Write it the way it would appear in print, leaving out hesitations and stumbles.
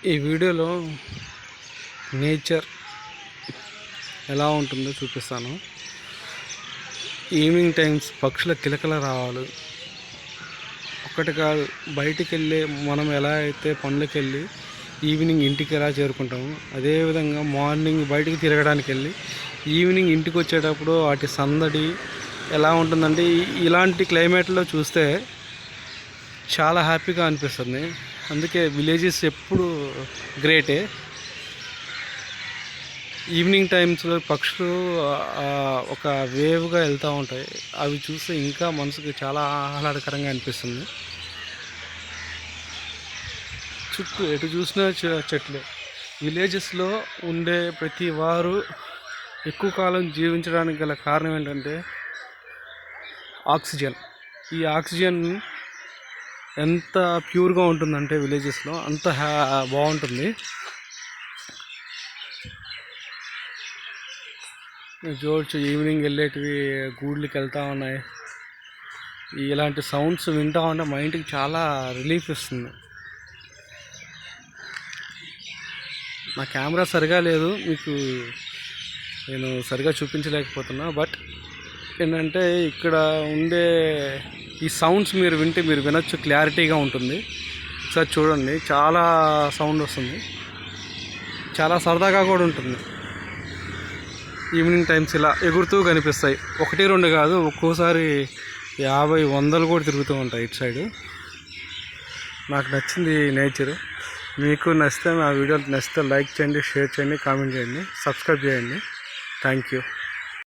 ఈ వీడియోలో నేచర్ ఎలా ఉంటుందో చూపిస్తాను. ఈవినింగ్ టైమ్స్ పక్షుల కిలకల రావాలి ఒక్కటి కాదు, బయటికి వెళ్ళి మనం ఎలా అయితే పనులకు వెళ్ళి ఈవినింగ్ ఇంటికి ఎలా చేరుకుంటాము, అదేవిధంగా మార్నింగ్ బయటికి తిరగడానికి వెళ్ళి ఈవినింగ్ ఇంటికి వచ్చేటప్పుడు వాటి సందడి ఎలా ఉంటుందంటే ఇలాంటి క్లైమేట్లో చూస్తే చాలా హ్యాపీగా అనిపిస్తుంది. అందుకే విలేజెస్ ఎప్పుడు గ్రేటే. ఈవినింగ్ టైమ్స్లో పక్షులు ఒక వేవ్గా వెళ్తూ ఉంటాయి. అవి చూస్తే ఇంకా మనసుకి చాలా ఆహ్లాదకరంగా అనిపిస్తుంది. చుట్టూ ఎటు చూసినా చెట్లు. విలేజెస్లో ఉండే ప్రతి వారు ఎక్కువ కాలం జీవించడానికి గల కారణం ఏంటంటే ఆక్సిజన్. ఈ ఆక్సిజన్ ఎంత ప్యూర్గా ఉంటుందంటే విలేజెస్లో అంత బాగుంటుంది. చూడొచ్చు, ఈవినింగ్ వెళ్ళేటివి గూడ్లకి వెళ్తూ ఉన్నాయి. ఇలాంటి సౌండ్స్ వింటూ ఉంటే మైండ్కి చాలా రిలీఫ్ ఇస్తుంది. నా కెమెరా సరిగా లేదు, మీకు నేను సరిగా చూపించలేకపోతున్నా. బట్ ఏంటంటే ఇక్కడ ఉండే ఈ సౌండ్స్ మీరు వింటే మీరు వినొచ్చు, క్లారిటీగా ఉంటుంది. ఒకసారి చూడండి, చాలా సౌండ్ వస్తుంది, చాలా సరదాగా కూడా ఉంటుంది. ఈవినింగ్ టైమ్స్ ఇలా ఎగురుతూ కనిపిస్తాయి. 1-2 కాదు, ఒక్కోసారి 50-100 కూడా తిరుగుతూ ఉంటాయి ఇటు సైడు. నాకు నచ్చింది నేచర్. మీకు నచ్చితే, నా వీడియోలు నచ్చితే లైక్ చేయండి, షేర్ చేయండి, కామెంట్ చేయండి, సబ్స్క్రైబ్ చేయండి. Thank you.